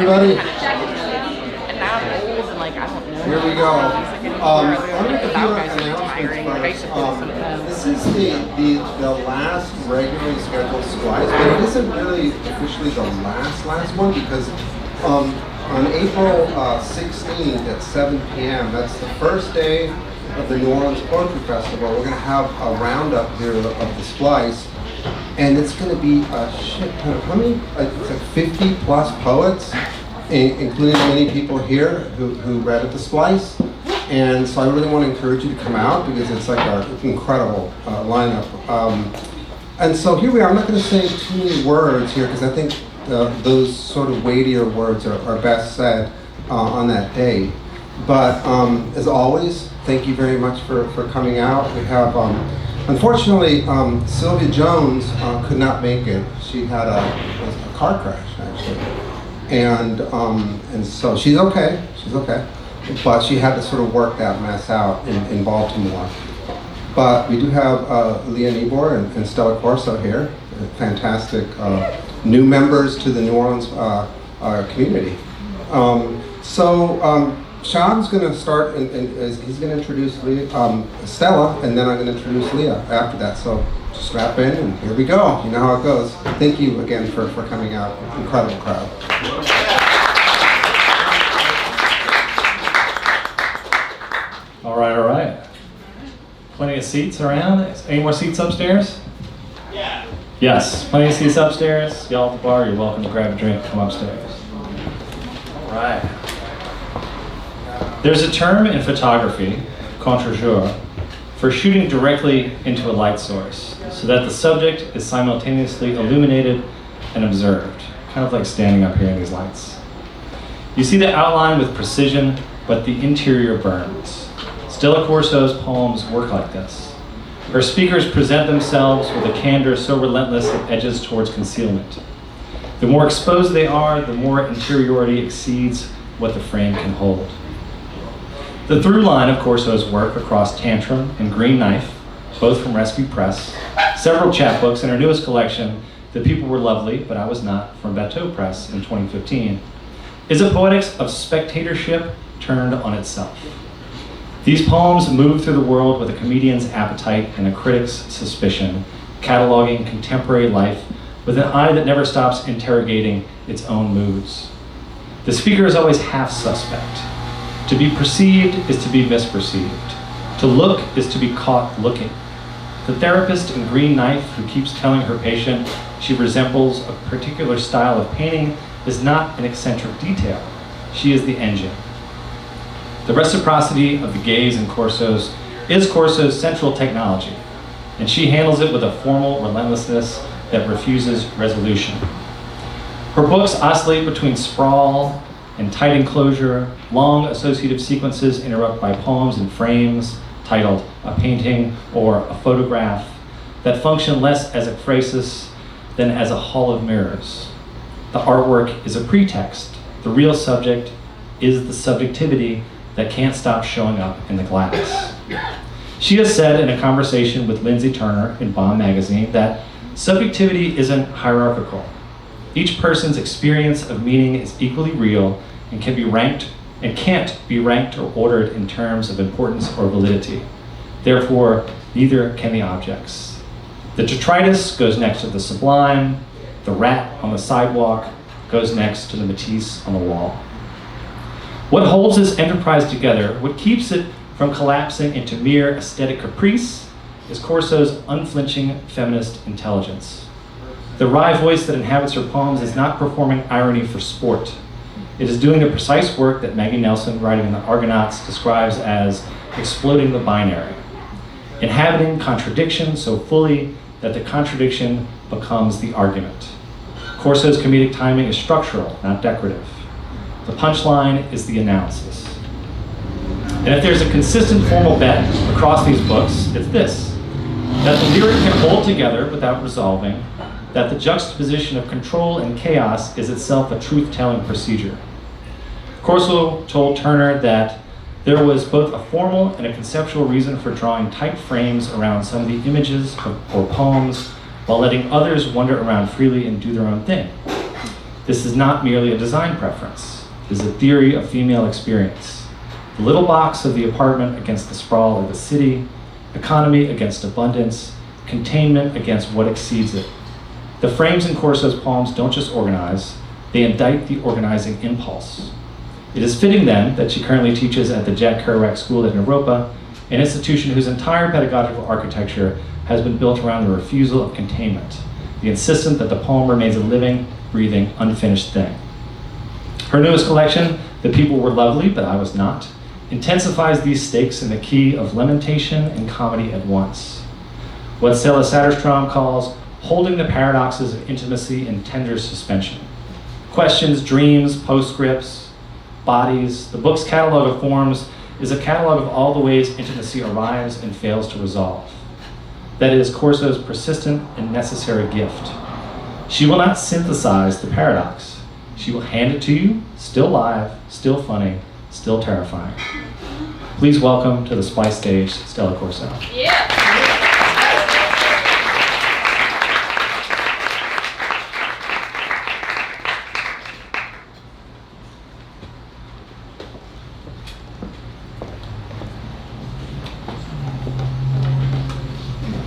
everybody? And now I'm old and like, I don't know. Here we go. I'm going to give you an announcement first. This is the last regularly scheduled Splice, but it isn't really officially the last one because on April 16th at 7 p.m., that's the first day of the New Orleans Poetry Festival. We're going to have a roundup here of the Splice, and it's going to be a shit ton of, how many? It's like 50 plus poets, including many people here who read at the Splice. And so I really want to encourage you to come out because it's like an incredible lineup. And so here we are. I'm not going to say too many words here because I think those sort of weightier words are best said on that day. But as always, thank you very much for coming out. We have, unfortunately, Sylvia Jones could not make it. She had a car crash, actually. And so she's okay, but she had to sort of work that mess out in Baltimore. But we do have Leah Nieboer and Stella Corso here, fantastic new members to the New Orleans community. Sean's going to start, and he's going to introduce Stella, and then I'm going to introduce Leah after that. So just strap in, and here we go. You know how it goes. Thank you again for coming out. Incredible crowd. All right. Plenty of seats around. Any more seats upstairs? Yeah. Yes, plenty of seats upstairs. Y'all at the bar, you're welcome to grab a drink, come upstairs. All right. There's a term in photography, contre-jour, for shooting directly into a light source so that the subject is simultaneously illuminated and observed, kind of like standing up here in these lights. You see the outline with precision, but the interior burns. Stella Corso's poems work like this. Her speakers present themselves with a candor so relentless it edges towards concealment. The more exposed they are, the more interiority exceeds what the frame can hold. The through line of Corso's work across Tantrum and Green Knife, both from UGA Press, several chapbooks, and her newest collection, The People Were Lovely, But I Was Not, from Bateau Press in 2015, is a poetics of spectatorship turned on itself. These poems move through the world with a comedian's appetite and a critic's suspicion, cataloging contemporary life with an eye that never stops interrogating its own moods. The speaker is always half suspect. To be perceived is to be misperceived. To look is to be caught looking. The therapist in Green Knife who keeps telling her patient she resembles a particular style of painting is not an eccentric detail. She is the engine. The reciprocity of the gaze in Corso's is Corso's central technology, and she handles it with a formal relentlessness that refuses resolution. Her books oscillate between sprawl and tight enclosure, long associative sequences interrupted by poems and frames titled A Painting or A Photograph that function less as a phrasis than as a hall of mirrors. The artwork is a pretext. The real subject is the subjectivity that can't stop showing up in the glass. She has said in a conversation with Lindsay Turner in Bomb magazine that subjectivity isn't hierarchical. Each person's experience of meaning is equally real and can be ranked and can't be ranked or ordered in terms of importance or validity. Therefore, neither can the objects. The detritus goes next to the sublime, the rat on the sidewalk goes next to the Matisse on the wall. What holds this enterprise together, what keeps it from collapsing into mere aesthetic caprice, is Corso's unflinching feminist intelligence. The wry voice that inhabits her poems is not performing irony for sport. It is doing the precise work that Maggie Nelson, writing in the Argonauts, describes as exploding the binary, inhabiting contradiction so fully that the contradiction becomes the argument. Corso's comedic timing is structural, not decorative. The punchline is the analysis. And if there's a consistent formal bet across these books, it's this: that the lyric can hold together without resolving, that the juxtaposition of control and chaos is itself a truth-telling procedure. Corso told Turner that there was both a formal and a conceptual reason for drawing tight frames around some of the images or poems while letting others wander around freely and do their own thing. This is not merely a design preference. It is a theory of female experience. The little box of the apartment against the sprawl of the city, economy against abundance, containment against what exceeds it. The frames in Corso's poems don't just organize, they indict the organizing impulse. It is fitting then that she currently teaches at the Jack Kerouac School at Naropa, an institution whose entire pedagogical architecture has been built around the refusal of containment, the insistence that the poem remains a living, breathing, unfinished thing. Her newest collection, The People Were Lovely, But I Was Not, intensifies these stakes in the key of lamentation and comedy at once. What Stella Satterstrom calls holding the paradoxes of intimacy in tender suspension. Questions, dreams, postscripts, bodies. The book's catalog of forms is a catalog of all the ways intimacy arrives and fails to resolve. That is Corso's persistent and necessary gift. She will not synthesize the paradox. She will hand it to you, still live, still funny, still terrifying. Please welcome to the Splice stage, Stella Corso. Yeah.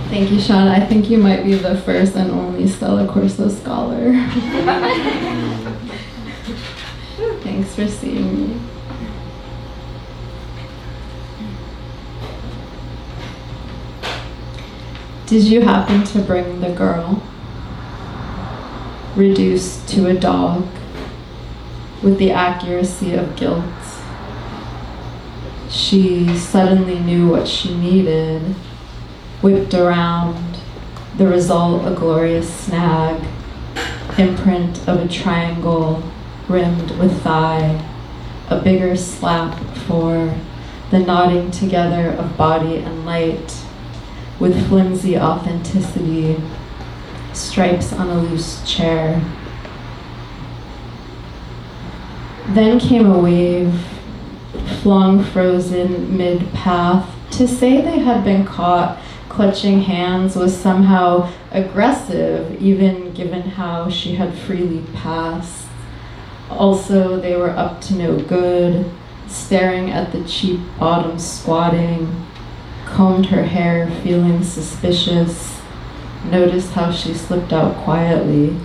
Thank you, Sean. I think you might be the first and only Stella Corso scholar. Thanks for seeing me. Did you happen to bring the girl, reduced to a dog, with the accuracy of guilt? She suddenly knew what she needed, whipped around, the result a glorious snag, imprint of a triangle rimmed with thigh, a bigger slap for the knotting together of body and light, with flimsy authenticity, stripes on a loose chair. Then came a wave, flung frozen mid-path. To say they had been caught clutching hands was somehow aggressive, even given how she had freely passed. Also, they were up to no good, staring at the cheap bottom squatting, combed her hair, feeling suspicious, noticed how she slipped out quietly.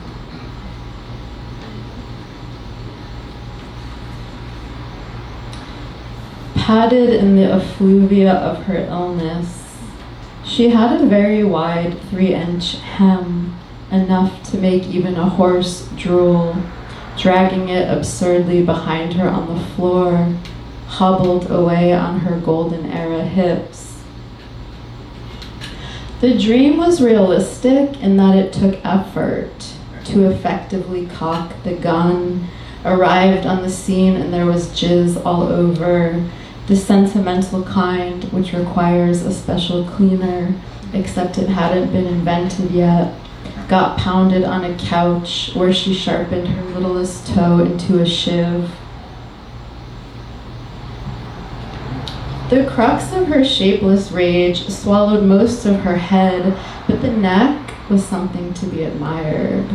Padded in the effluvia of her illness, she had a very wide 3-inch hem, enough to make even a horse drool, dragging it absurdly behind her on the floor, hobbled away on her golden era hips. The dream was realistic in that it took effort to effectively cock the gun, arrived on the scene and there was jizz all over, the sentimental kind which requires a special cleaner, except it hadn't been invented yet, got pounded on a couch where she sharpened her littlest toe into a shiv. The crux of her shapeless rage swallowed most of her head, but the neck was something to be admired.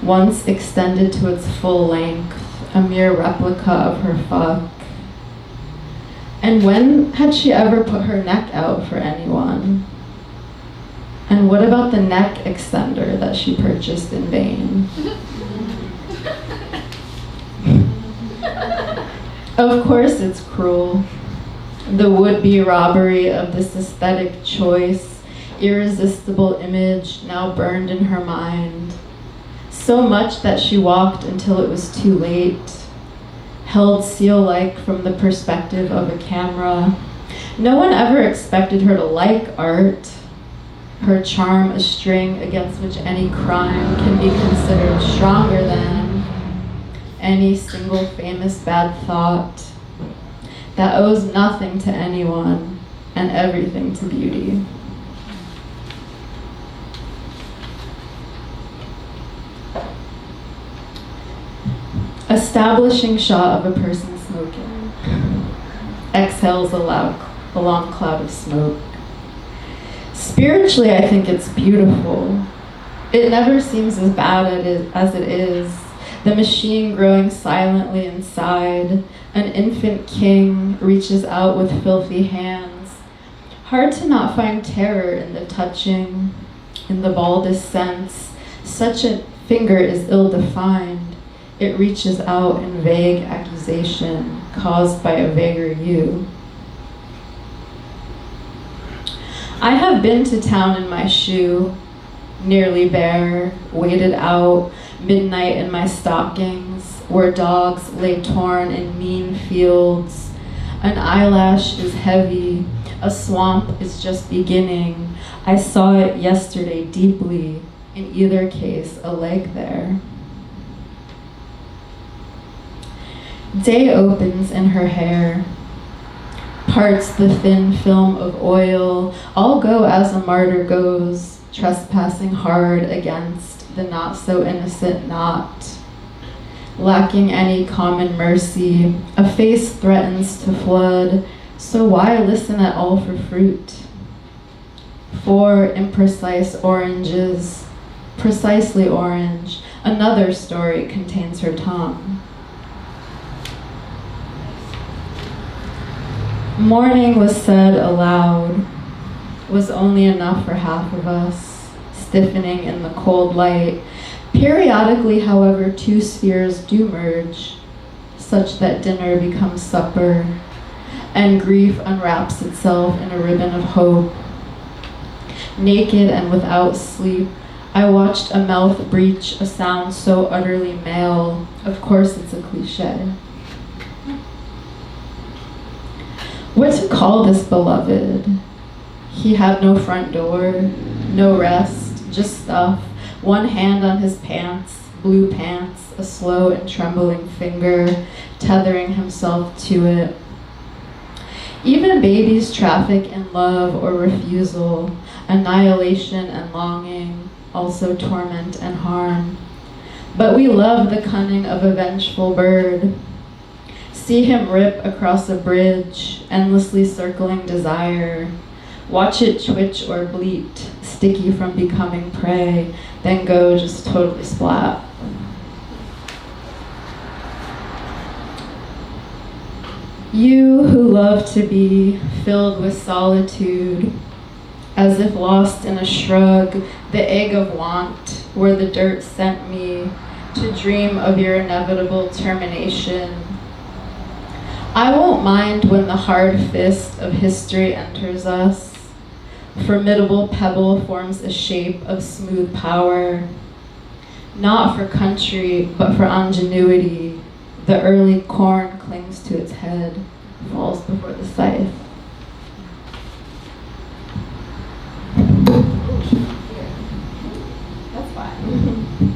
Once extended to its full length, a mere replica of her fuck. And when had she ever put her neck out for anyone? And what about the neck extender that she purchased in vain? Of course it's cruel. The would-be robbery of this aesthetic choice, irresistible image now burned in her mind. So much that she walked until it was too late, held seal-like from the perspective of a camera. No one ever expected her to like art, her charm a string against which any crime can be considered stronger than any single famous bad thought that owes nothing to anyone and everything to beauty. Establishing shot of a person smoking. Exhales a long cloud of smoke. Spiritually, I think it's beautiful. It never seems as bad as it is. the machine growing silently inside. An infant king reaches out with filthy hands. Hard to not find terror in the touching, in the baldest sense. Such a finger is ill-defined. It reaches out in vague accusation caused by a vaguer you. I have been to town in my shoe, nearly bare, waded out, midnight in my stockings, where dogs lay torn in mean fields. An eyelash is heavy, a swamp is just beginning. I saw it yesterday deeply, in either case, a leg there. Day opens in her hair, parts the thin film of oil. I'll go as a martyr goes, trespassing hard against the not so innocent knot. Lacking any common mercy, a face threatens to flood, so why listen at all for fruit? 4 imprecise oranges, precisely orange, another story contains her tongue. Morning was said aloud, was only enough for half of us, stiffening in the cold light. Periodically, however, 2 spheres do merge, such that dinner becomes supper, and grief unwraps itself in a ribbon of hope. Naked and without sleep, I watched a mouth breach a sound so utterly male. Of course it's a cliche. What to call this beloved? He had no front door, no rest, just stuff. One hand on his pants, blue pants, a slow and trembling finger, tethering himself to it. Even babies traffic in love or refusal, annihilation and longing, also torment and harm. But we love the cunning of a vengeful bird. See him rip across a bridge, endlessly circling desire. Watch it twitch or bleat, sticky from becoming prey, then go just totally splat. You who love to be filled with solitude, as if lost in a shrug, the egg of want, where the dirt sent me to dream of your inevitable termination. I won't mind when the hard fist of history enters us. Formidable pebble forms a shape of smooth power, not for country, but for ingenuity. The early corn clings to its head, falls before the scythe. That's fine.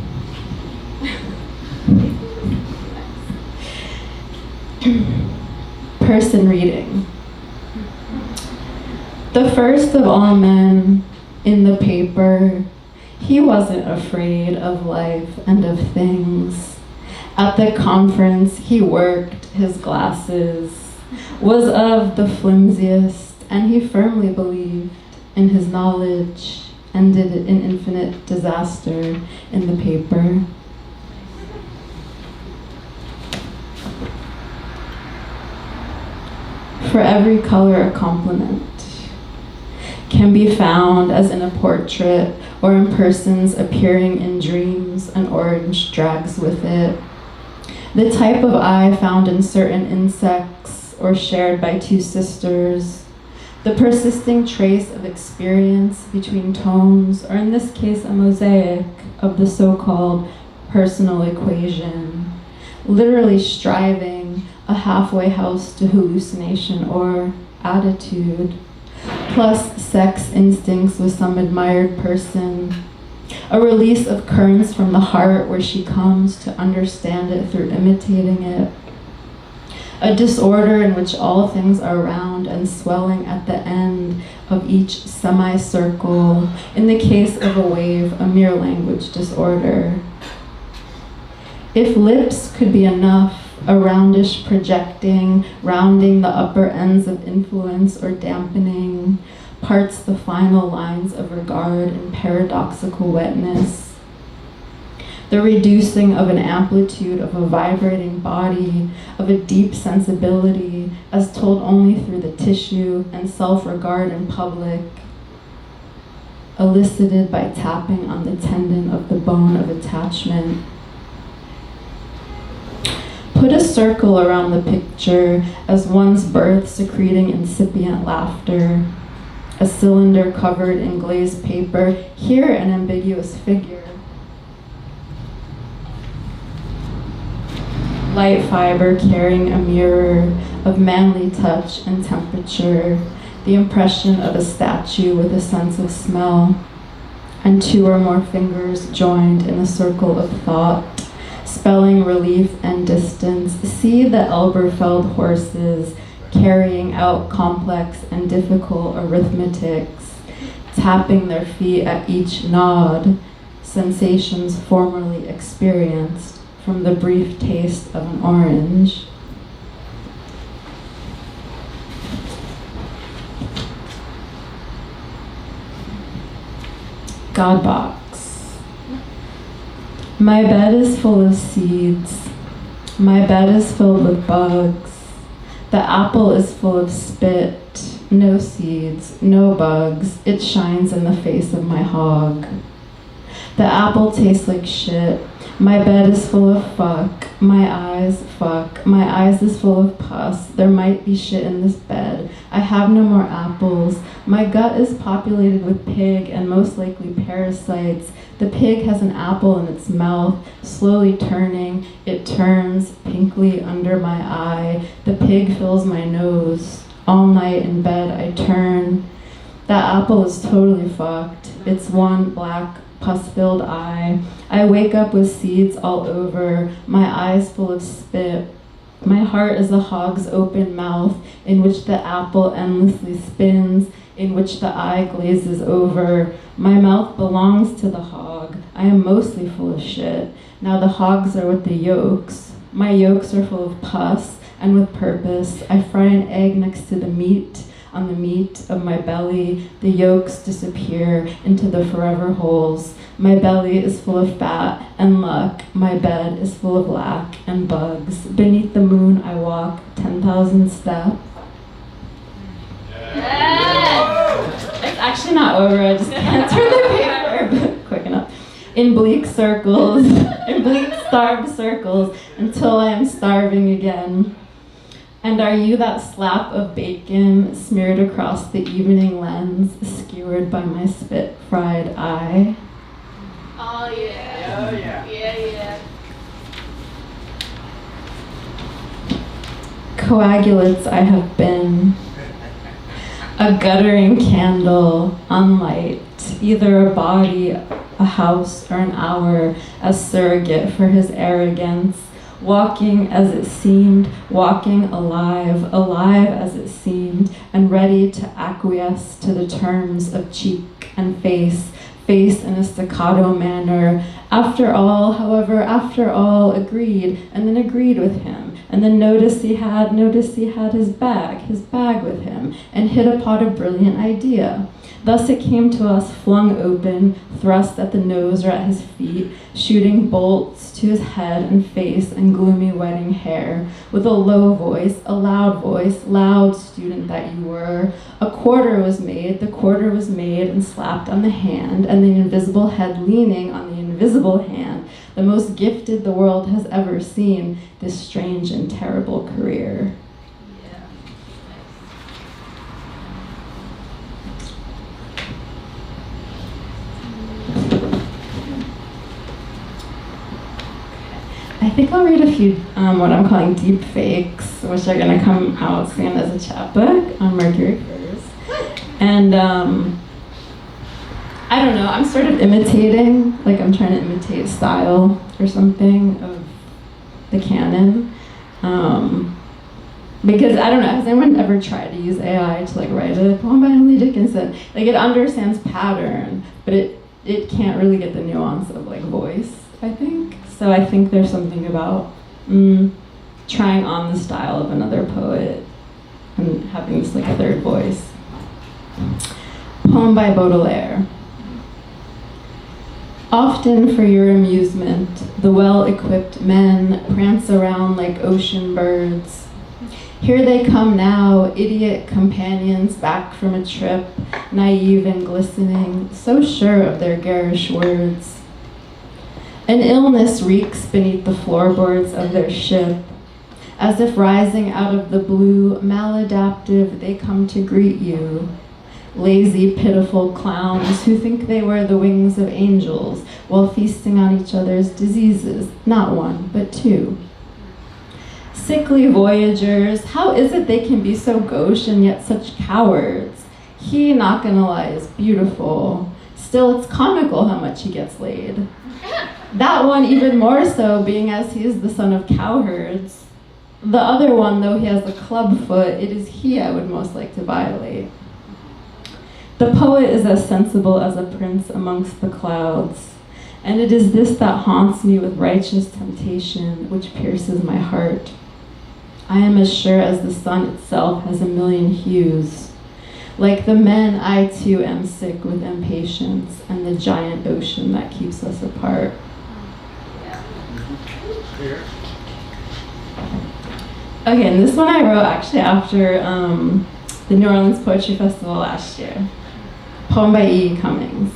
Person reading. The first of all men in the paper, he wasn't afraid of life and of things. At the conference, he worked his glasses, was of the flimsiest, and he firmly believed in his knowledge, ended in infinite disaster in the paper. For every color a compliment can be found as in a portrait or in persons appearing in dreams. An orange drags with it. The type of eye found in certain insects or shared by 2 sisters. The persisting trace of experience between tones, or in this case a mosaic of the so-called personal equation. Literally striving a halfway house to hallucination or attitude, plus sex instincts with some admired person, a release of currents from the heart where she comes to understand it through imitating it, a disorder in which all things are round and swelling at the end of each semicircle, in the case of a wave, a mere language disorder. If lips could be enough, a roundish projecting, rounding the upper ends of influence or dampening, parts the final lines of regard in paradoxical wetness. the reducing of an amplitude of a vibrating body, of a deep sensibility, as told only through the tissue and self-regard in public, elicited by tapping on the tendon of the bone of attachment. Put a circle around the picture as one's birth secreting incipient laughter. A cylinder covered in glazed paper, here an ambiguous figure. Light fiber carrying a mirror of manly touch and temperature, the impression of a statue with a sense of smell, and two or more fingers joined in a circle of thought, spelling relief and distance. See the Elberfeld horses carrying out complex and difficult arithmetics, tapping their feet at each nod, sensations formerly experienced from the brief taste of an orange. God box. My bed is full of seeds. My bed is filled with bugs. The apple is full of spit. No seeds, no bugs. It shines in the face of my hog. The apple tastes like shit. My bed is full of fuck. My eyes, fuck. My eyes is full of pus. There might be shit in this bed. I have no more apples. My gut is populated with pig and most likely parasites. The pig has an apple in its mouth, slowly turning. It turns pinkly under my eye. The pig fills my nose. All night in bed I turn. That apple is totally fucked. It's one black pus-filled eye. I wake up with seeds all over, my eyes full of spit. My heart is a hog's open mouth in which the apple endlessly spins, in which the eye glazes over. My mouth belongs to the hog. I am mostly full of shit. Now the hogs are with the yolks. My yolks are full of pus and with purpose. I fry an egg next to the meat. On the meat of my belly, the yolks disappear into the forever holes. My belly is full of fat and luck. My bed is full of lack and bugs. Beneath the moon I walk 10,000 steps. Yes. It's actually not over, I just can't turn the paper quick enough. In bleak circles, in bleak starved circles, until I am starving again. And are you that slap of bacon smeared across the evening lens, skewered by my spit-fried eye? Oh yeah. Oh yeah. Yeah. Coagulates I have been, a guttering candle, unlight, either a body, a house, or an hour, as surrogate for his arrogance. Walking as it seemed, walking alive, alive as it seemed, and ready to acquiesce to the terms of cheek and face in a staccato manner. After all, however, after all, agreed, and then agreed with him, and then noticed he had his bag with him, and hit upon a brilliant idea. Thus it came to us, flung open, thrust at the nose or at his feet, shooting bolts to his head and face and gloomy wedding hair, with a low voice, a loud voice, loud student that you were. A quarter was made, and slapped on the hand, and the invisible head leaning on the invisible hand, the most gifted the world has ever seen, this strange and terrible career. I think I'll read a few what I'm calling deep fakes, which are going to come out soon as a chapbook on Mercury Curse. And I don't know, I'm sort of imitating, like I'm trying to imitate style or something of the canon. Because I don't know, has anyone ever tried to use AI to like write a poem by Emily Dickinson? Like it understands pattern, but it can't really get the nuance of like voice, I think. So I think there's something about trying on the style of another poet and having this like third voice. Poem by Baudelaire. Often for your amusement, the well-equipped men prance around like ocean birds. Here they come now, idiot companions back from a trip, naive and glistening, so sure of their garish words. An illness reeks beneath the floorboards of their ship. As if rising out of the blue, maladaptive, they come to greet you. Lazy, pitiful clowns who think they wear the wings of angels while feasting on each other's diseases, not one, but two. Sickly voyagers, how is it they can be so gauche and yet such cowards? He, not gonna lie, is beautiful. Still, it's comical how much he gets laid. That one even more so, being as he is the son of cowherds. The other one, though he has a club foot, it is he I would most like to violate. The poet is as sensible as a prince amongst the clouds, and it is this that haunts me with righteous temptation, which pierces my heart. I am as sure as the sun itself has a million hues. Like the men, I too am sick with impatience and the giant ocean that keeps us apart. Okay, and this one I wrote actually after the New Orleans Poetry Festival last year. Poem by E. Cummings.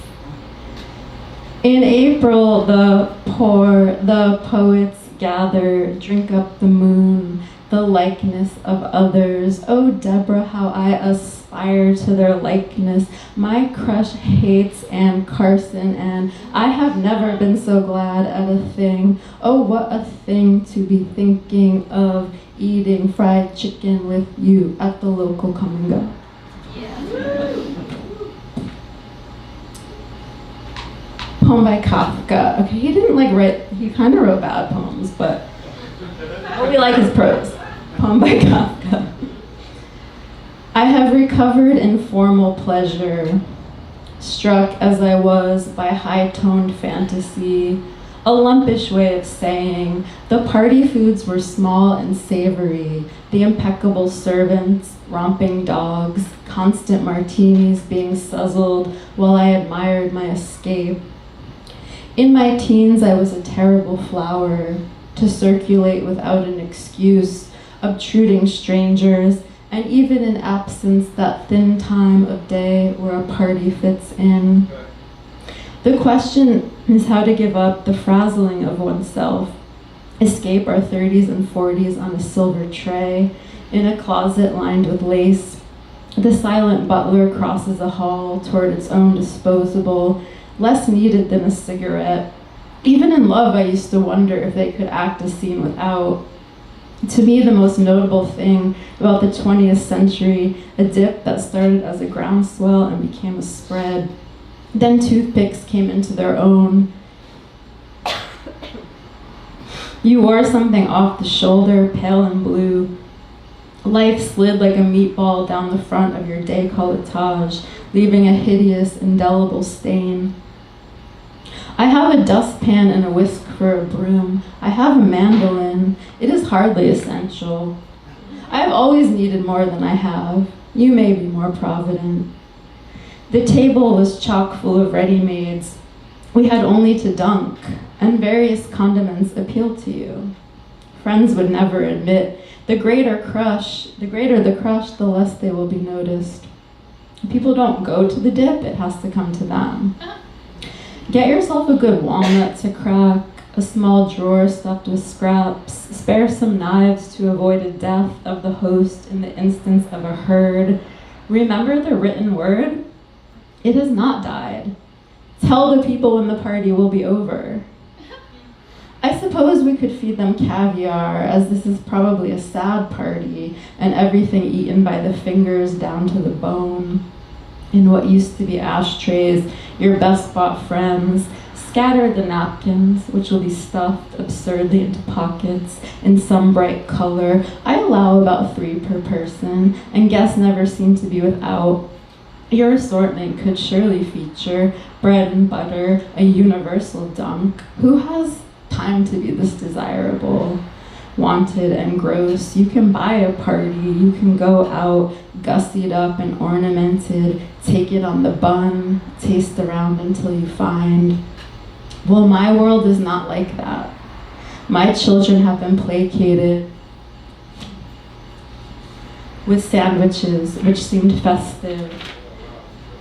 In April, the poets gather, drink up the moon, the likeness of others. Oh, Deborah, how I aspire to their likeness. My crush hates Ann Carson, and I have never been so glad at a thing. Oh, what a thing to be thinking of eating fried chicken with you at the local come and go. Poem by Kafka. Okay, he didn't write, he kind of wrote bad poems, but we like his prose. Poem by Kafka. I have recovered in formal pleasure, struck as I was by high-toned fantasy, a lumpish way of saying the party foods were small and savory, the impeccable servants, romping dogs, constant martinis being suzzled while I admired my escape. In my teens, I was a terrible flower, to circulate without an excuse, obtruding strangers, and even in absence that thin time of day where a party fits in. The question is how to give up the frazzling of oneself, escape our 30s and 40s on a silver tray, in a closet lined with lace. The silent butler crosses a hall toward its own disposable, less needed than a cigarette. Even in love, I used to wonder if they could act a scene without. To me, the most notable thing about the 20th century, a dip that started as a groundswell and became a spread. Then toothpicks came into their own. You wore something off the shoulder, pale and blue. Life slid like a meatball down the front of your décolletage, leaving a hideous, indelible stain. I have a dustpan and a whisk for a broom. I have a mandolin. It is hardly essential. I have always needed more than I have. You may be more provident. The table was chock full of ready-mades. We had only to dunk, and various condiments appealed to you. Friends would never admit, the greater the crush, the less they will be noticed. People don't go to the dip, it has to come to them. Get yourself a good walnut to crack, a small drawer stuffed with scraps, spare some knives to avoid a death of the host in the instance of a herd. Remember the written word? It has not died. Tell the people when the party will be over. I suppose we could feed them caviar, as this is probably a sad party, and everything eaten by the fingers down to the bone. In what used to be ashtrays, your best bought friends, scatter the napkins, which will be stuffed absurdly into pockets in some bright color. I allow about 3 per person, and guests never seem to be without. Your assortment could surely feature bread and butter, a universal dunk. Who has time to be this desirable? Wanted and gross, you can buy a party, you can go out, gussied up and ornamented, take it on the bun, taste around until you find. Well, my world is not like that. My children have been placated with sandwiches which seemed festive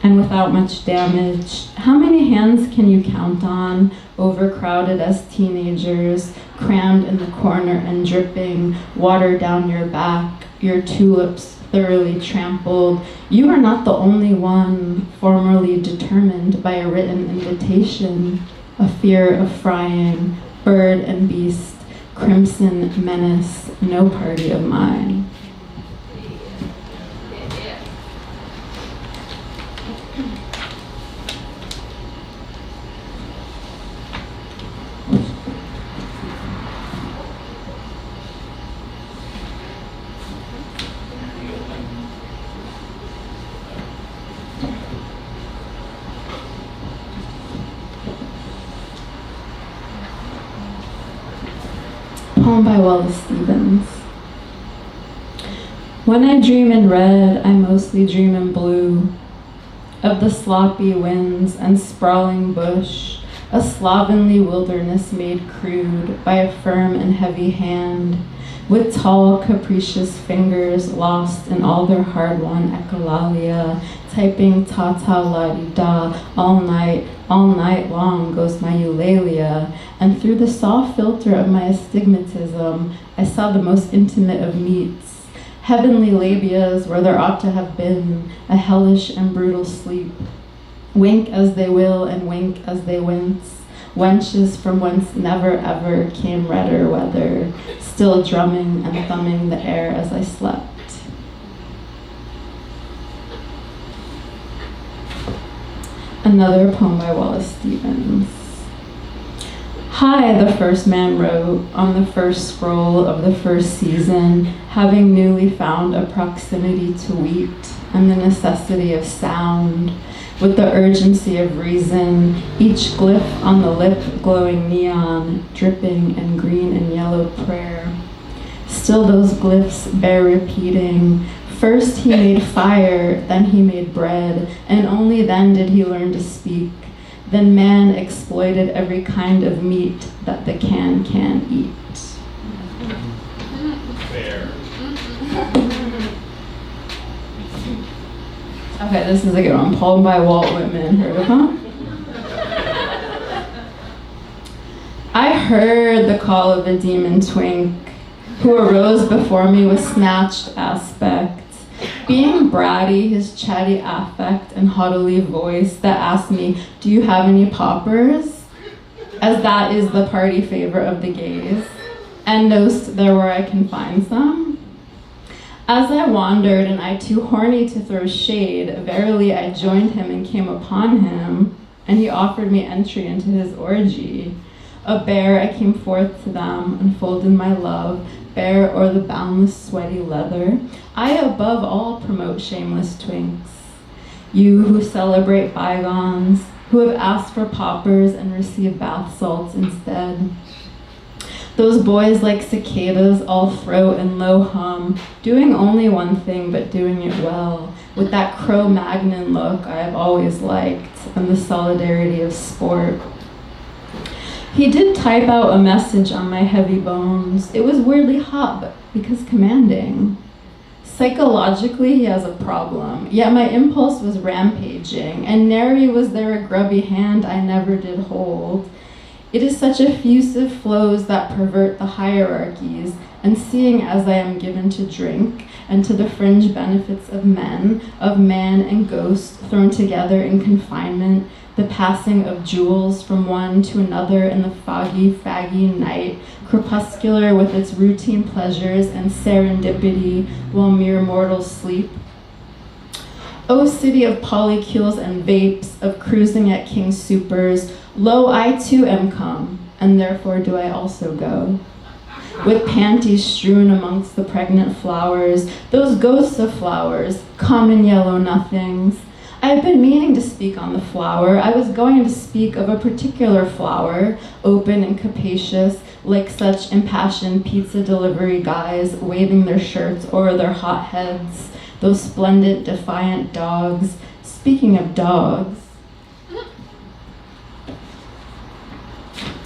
and without much damage. How many hands can you count on, overcrowded as teenagers, crammed in the corner and dripping water down your back, your tulips thoroughly trampled? You are not the only one formerly determined by a written invitation, a fear of frying, bird and beast, crimson menace, no party of mine. Poem by Wallace Stevens. When I dream in red, I mostly dream in blue, of the sloppy winds and sprawling bush, a slovenly wilderness made crude by a firm and heavy hand, with tall, capricious fingers lost in all their hard-won echolalia, typing ta-ta-la-di-da, all night long goes my eulalia, and through the soft filter of my astigmatism, I saw the most intimate of meets, heavenly labias where there ought to have been a hellish and brutal sleep. Wink as they will and wink as they wince, wenches from whence never ever came redder weather, still drumming and thumbing the air as I slept. Another poem by Wallace Stevens. Hi, the first man wrote on the first scroll of the first season, having newly found a proximity to wheat and the necessity of sound, with the urgency of reason, each glyph on the lip glowing neon, dripping in green and yellow prayer. Still those glyphs bear repeating. First he made fire, then he made bread, and only then did he learn to speak. Then man exploited every kind of meat that the can eat. Fair. Okay, this is a good one. Poem by Walt Whitman. Heard of him? I heard the call of a demon twink who arose before me with snatched aspect. Being bratty, his chatty affect and haughtily voice that asked me, "Do you have any poppers?" As that is the party favor of the gays. And know'st there where I can find some? As I wandered, and I too horny to throw shade, verily I joined him and came upon him, and he offered me entry into his orgy. A bear I came forth to them, unfolded my love, bare o'er the boundless sweaty leather. I above all promote shameless twinks. You who celebrate bygones, who have asked for poppers and receive bath salts instead. Those boys like cicadas, all throat and low hum, doing only one thing but doing it well, with that Cro-Magnon look I have always liked, and the solidarity of sport. He did type out a message on my heavy bones. It was weirdly hot, but because commanding. Psychologically, he has a problem, yet my impulse was rampaging, and nary was there a grubby hand I never did hold. It is such effusive flows that pervert the hierarchies, and seeing as I am given to drink, and to the fringe benefits of men, of man and ghost thrown together in confinement, the passing of jewels from one to another in the foggy, faggy night, crepuscular with its routine pleasures and serendipity while mere mortals sleep. O city of polycules and vapes, of cruising at King Supers, lo, I too am come, and therefore do I also go. With panties strewn amongst the pregnant flowers, those ghosts of flowers, common yellow nothings. I have been meaning to speak on the flower. I was going to speak of a particular flower, open and capacious, like such impassioned pizza delivery guys waving their shirts over their hot heads, those splendid, defiant dogs. Speaking of dogs,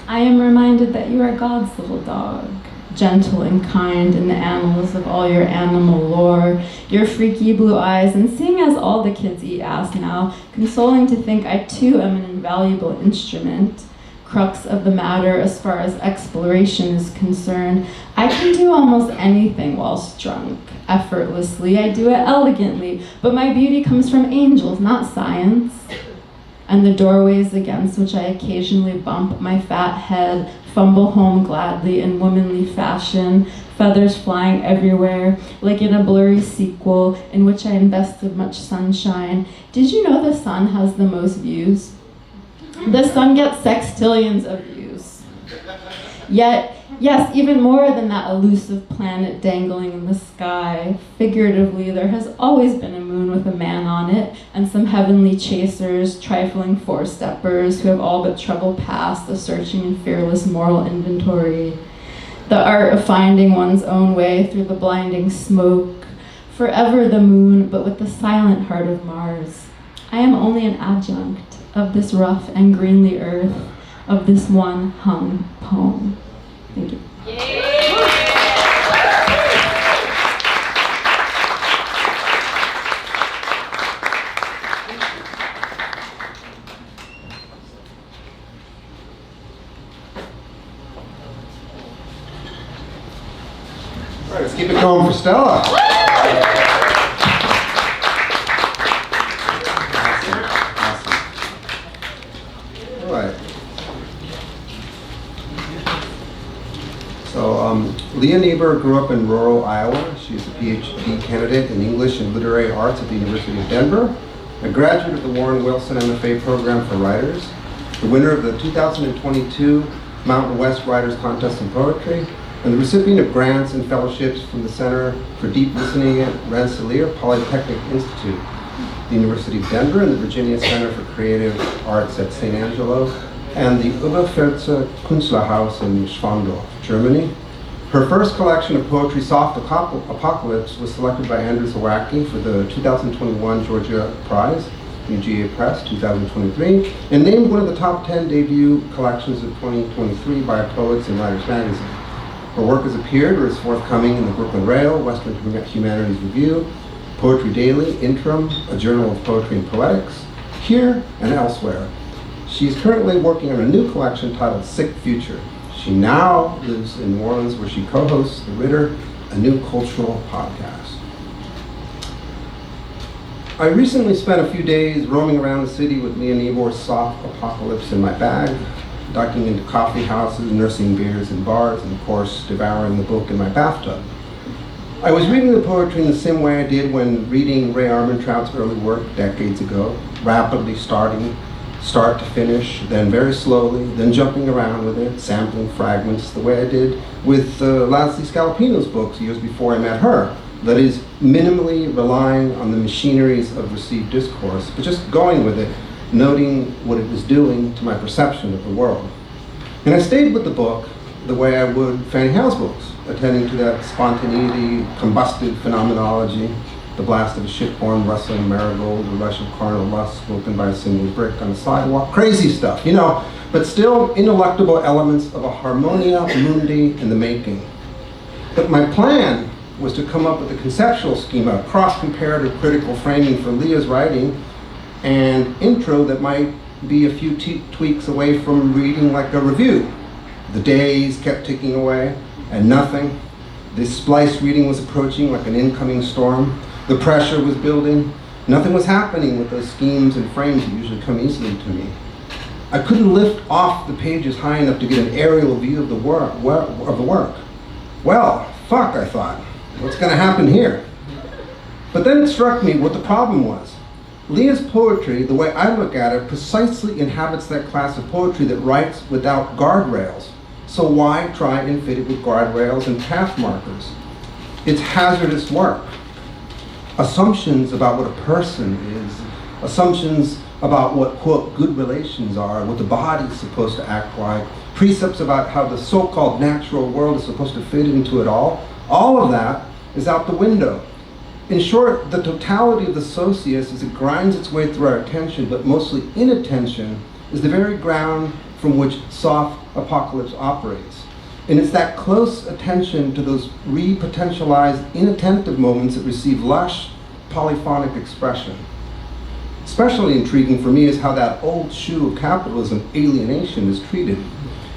I am reminded that you are God's little dog, gentle and kind in the annals of all your animal lore, your freaky blue eyes, and seeing as all the kids eat ass now, consoling to think I too am an invaluable instrument, crux of the matter as far as exploration is concerned. I can do almost anything whilst drunk, effortlessly. I do it elegantly, but my beauty comes from angels, not science. And the doorways against which I occasionally bump my fat head fumble home gladly in womanly fashion, feathers flying everywhere, like in a blurry sequel in which I invested much sunshine. Did you know the sun has the most views? The sun gets sextillions of views. Yet, yes, even more than that elusive planet dangling in the sky, figuratively, there has always been a moon with a man on it, and some heavenly chasers, trifling four-steppers, who have all but trouble past the searching and fearless moral inventory. The art of finding one's own way through the blinding smoke, forever the moon, but with the silent heart of Mars. I am only an adjunct of this rough and greenly earth, of this one hung poem. Thank you. All right, let's keep it going for Stella. All right. So, Leah Nieboer grew up in rural Iowa. She's a PhD candidate in English and Literary Arts at the University of Denver, a graduate of the Warren Wilson MFA Program for Writers, the winner of the 2022 Mountain West Writers Contest in Poetry, and the recipient of grants and fellowships from the Center for Deep Listening at Rensselaer Polytechnic Institute, the University of Denver, and the Virginia Center for Creative Arts at St. Angelo, and the Oberpfälzer Künstlerhaus in Schwandorf, Germany. Her first collection of poetry, Soft Apocalypse, was selected by Andrew Zawacki for the 2021 UGA Prize, UGA Press 2023, and named one of the top 10 debut collections of 2023 by Poets and Writers magazine. Her work has appeared or is forthcoming in the Brooklyn Rail, Western Humanities Review, Poetry Daily, Interim, a journal of poetry and poetics, here and elsewhere. She's currently working on a new collection titled Sick Future. She now lives in New Orleans, where she co-hosts the Ritter, a new cultural podcast. I recently spent a few days roaming around the city with Leah Nieboer's Soft Apocalypse in my bag, ducking into coffee houses, nursing beers in bars, and of course, devouring the book in my bathtub. I was reading the poetry in the same way I did when reading Ray Armantrout's early work decades ago, rapidly start to finish, then very slowly, then jumping around with it, sampling fragments the way I did with Leslie Scalapino's books years before I met her. That is, minimally relying on the machineries of received discourse, but just going with it, noting what it was doing to my perception of the world. And I stayed with the book the way I would Fanny Howe's books, attending to that spontaneity, combusted phenomenology, the blast of a shipborne rustling marigold, the rush of carnal lust spoken by a single brick on the sidewalk. Crazy stuff, but still ineluctable elements of a harmonia mundi in the making. But my plan was to come up with a conceptual schema, cross-comparative critical framing for Leah's writing, and intro that might be a few tweaks away from reading like a review. The days kept ticking away, and nothing. This Splice reading was approaching like an incoming storm. The pressure was building. Nothing was happening with those schemes and frames that usually come easily to me. I couldn't lift off the pages high enough to get an aerial view of the work. Well, fuck, I thought. What's gonna happen here? But then it struck me what the problem was. Leah's poetry, the way I look at it, precisely inhabits that class of poetry that writes without guardrails. So why try and fit it with guardrails and path markers? It's hazardous work. Assumptions about what a person is, assumptions about what, quote, good relations are, what the body's supposed to act like, precepts about how the so-called natural world is supposed to fit into it all of that is out the window. In short, the totality of the socius as it grinds its way through our attention, but mostly inattention, is the very ground from which soft apocalypse operates. And it's that close attention to those repotentialized, inattentive moments that receive lush, polyphonic expression. Especially intriguing for me is how that old shoe of capitalism, alienation, is treated.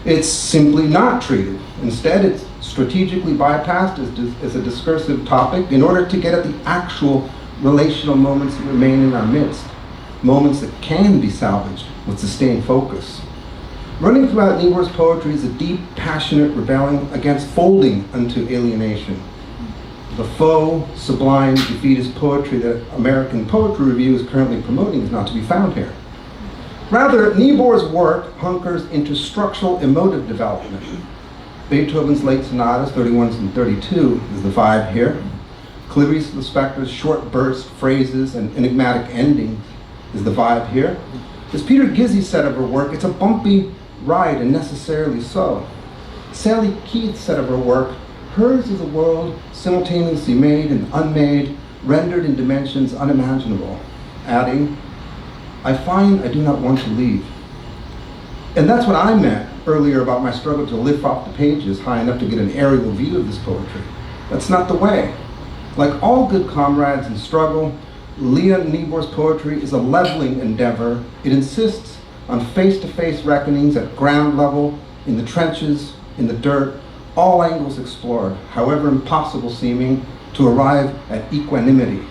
It's simply not treated. Instead, it's strategically bypassed as a discursive topic in order to get at the actual relational moments that remain in our midst, moments that can be salvaged with sustained focus. Running throughout Niebuhr's poetry is a deep, passionate rebelling against folding unto alienation. The faux, sublime, defeatist poetry that American Poetry Review is currently promoting is not to be found here. Rather, Niebuhr's work hunkers into structural emotive development. Beethoven's late sonatas, 31 and 32, is the vibe here. Clarice Lispector's short burst phrases and enigmatic endings is the vibe here. As Peter Gizzi said of her work, it's a bumpy ride, and necessarily so. Sally Keith said of her work, hers is a world simultaneously made and unmade, rendered in dimensions unimaginable, adding, I find I do not want to leave. And that's what I meant earlier about my struggle to lift off the pages high enough to get an aerial view of this poetry. That's not the way. Like all good comrades in struggle, Leah Nieboer's poetry is a leveling endeavor. It insists on face-to-face reckonings at ground level, in the trenches, in the dirt, all angles explored, however impossible seeming, to arrive at equanimity.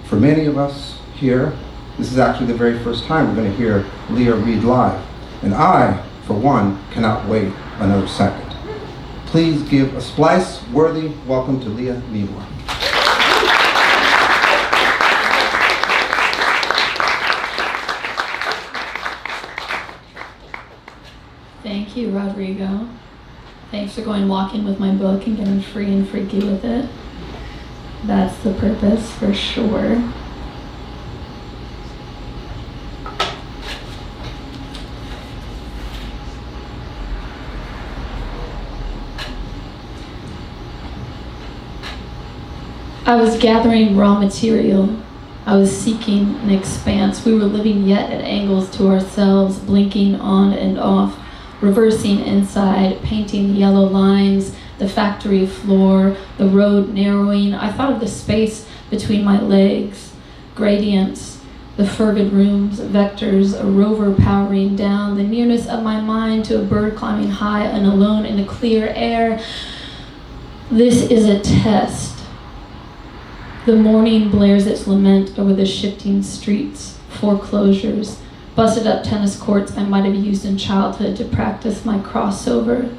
For many of us here, this is actually the very first time we're going to hear Leah read live. And I, for one, cannot wait another second. Please give a Splice-worthy welcome to Leah Nieboer. Thank you, Rodrigo. Thanks for going walking with my book and getting free and freaky with it. That's the purpose, for sure. I was gathering raw material. I was seeking an expanse. We were living yet at angles to ourselves, blinking on and off, reversing inside, painting yellow lines, the factory floor, the road narrowing. I thought of the space between my legs, gradients, the fervid rooms, vectors, a rover powering down, the nearness of my mind to a bird climbing high and alone in the clear air. This is a test. The morning blares its lament over the shifting streets, foreclosures, busted up tennis courts I might have used in childhood to practice my crossover.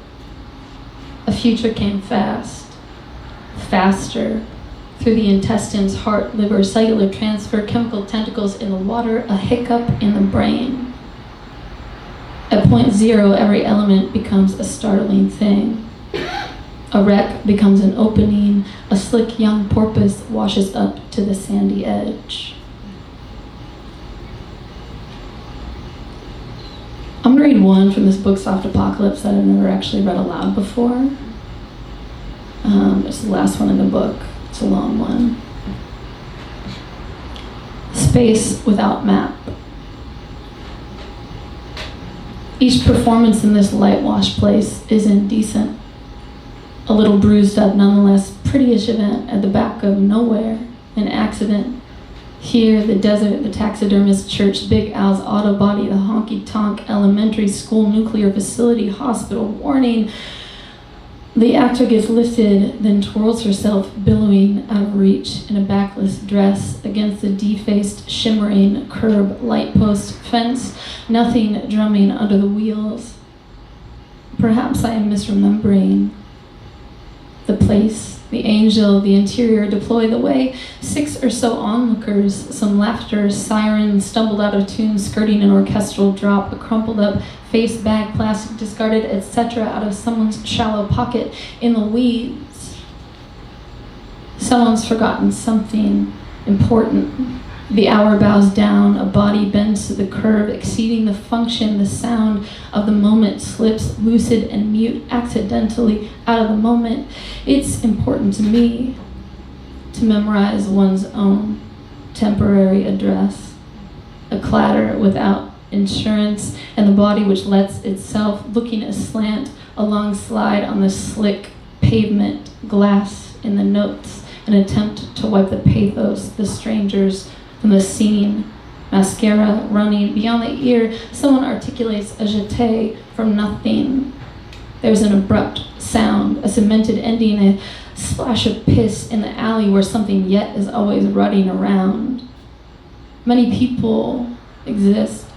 A future came fast, faster, through the intestines, heart, liver, cellular transfer, chemical tentacles in the water, a hiccup in the brain. At point zero, every element becomes a startling thing. A wreck becomes an opening, a slick young porpoise washes up to the sandy edge. I'm gonna read one from this book, Soft Apocalypse, that I've never actually read aloud before. It's the last one in the book. It's a long one. Space without map. Each performance in this light-washed place is indecent. A little bruised up, nonetheless, prettyish event at the back of nowhere, an accident. Here, the desert, the taxidermist church, Big Al's auto body, the honky-tonk elementary school nuclear facility hospital. Warning, the actor gets lifted, then twirls herself, billowing out of reach in a backless dress against the defaced, shimmering curb, light post, fence, nothing drumming under the wheels. Perhaps I am misremembering. The place, the angel, the interior deploy the way. 6 or so onlookers, some laughter, sirens stumbled out of tune, skirting an orchestral drop, a crumpled up face bag, plastic discarded, etc. out of someone's shallow pocket in the weeds. Someone's forgotten something important. The hour bows down, a body bends to the curve, exceeding the function, the sound of the moment slips, lucid and mute, accidentally out of the moment. It's important to me to memorize one's own temporary address, a clatter without insurance, and the body which lets itself, looking aslant, a long slide on the slick pavement, glass in the notes, an attempt to wipe the pathos, the strangers, from the scene. Mascara running beyond the ear, someone articulates a jeté from nothing. There's an abrupt sound, a cemented ending, a splash of piss in the alley where something yet is always rutting around. Many people exist.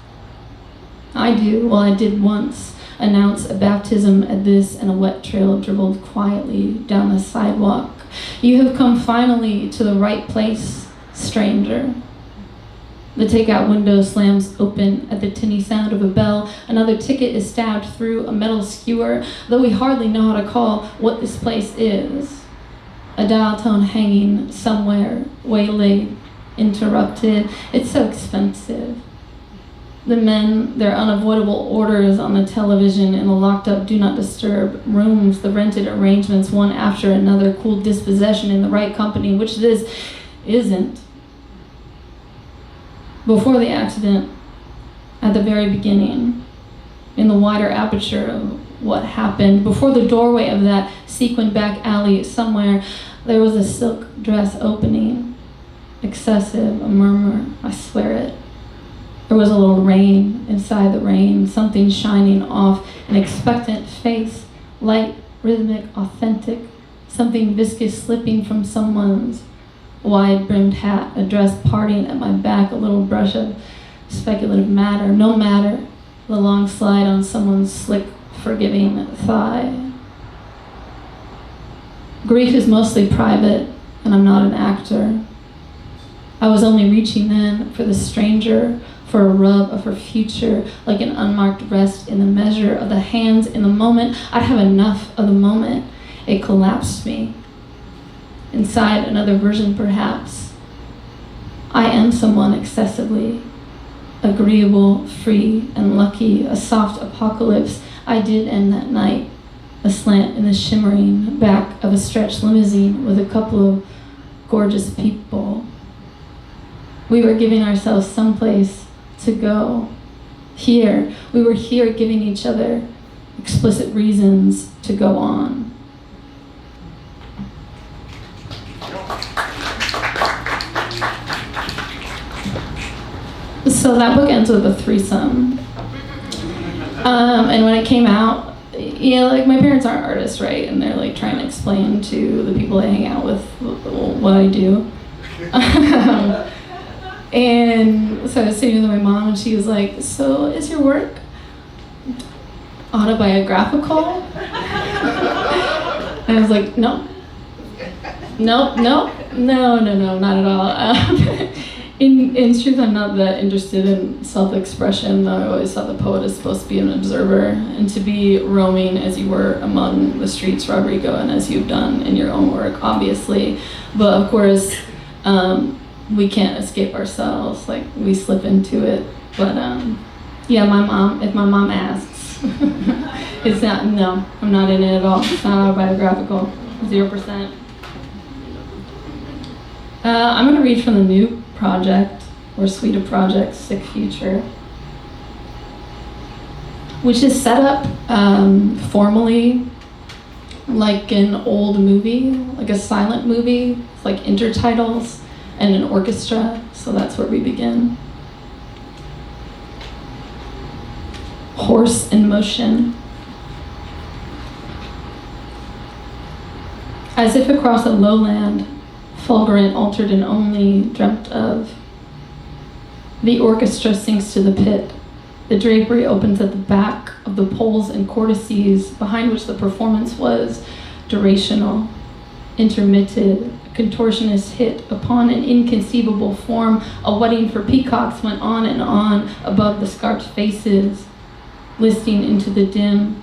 I do, well, I did once announce a baptism at this, and a wet trail dribbled quietly down the sidewalk. You have come finally to the right place, stranger. The takeout window slams open at the tinny sound of a bell. Another ticket is stabbed through a metal skewer, though we hardly know how to call what this place is. A dial tone hanging somewhere, waylaid, interrupted. It's so expensive. The men, their unavoidable orders on the television in the locked-up do not disturb rooms, the rented arrangements one after another, cool dispossession in the right company, which this isn't. Before the accident, at the very beginning, in the wider aperture of what happened, before the doorway of that sequined back alley somewhere, there was a silk dress opening. Excessive, a murmur, I swear it. There was a little rain inside the rain, something shining off an expectant face, light, rhythmic, authentic, something viscous slipping from someone's wide-brimmed hat, a dress parting at my back, a little brush of speculative matter, no matter, the long slide on someone's slick, forgiving thigh. Grief is mostly private, and I'm not an actor. I was only reaching then for the stranger, for a rub of her future, like an unmarked rest in the measure of the hands in the moment. I'd have enough of the moment. It collapsed me. Inside another version, perhaps. I am someone excessively agreeable, free, and lucky, a soft apocalypse. I did end that night, aslant in the shimmering back of a stretched limousine with a couple of gorgeous people. We were giving ourselves someplace to go. Here, we were here giving each other explicit reasons to go on. So that book ends with a threesome. And when it came out, like my parents aren't artists, right? And they're like trying to explain to the people I hang out with what I do. And so I was sitting with my mom and she was like, so is your work autobiographical? And I was like, no, not at all. In truth, I'm not that interested in self-expression, though I always thought the poet is supposed to be an observer and to be roaming as you were among the streets, Rodrigo, and as you've done in your own work, obviously. But of course, we can't escape ourselves, like we slip into it. But yeah, if my mom asks, it's not, no, I'm not in it at all. It's not autobiographical, 0%. I'm gonna read from the new project, or suite of projects, Sick Future, which is set up formally like an old movie, like a silent movie, with like intertitles and an orchestra, so that's where we begin. Horse in motion. As if across a lowland, fulgurant, altered, and only dreamt of. The orchestra sinks to the pit. The drapery opens at the back of the poles and cornices behind which the performance was durational, intermitted. A contortionist hit upon an inconceivable form. A wedding for peacocks went on and on above the scarped faces, listing into the dim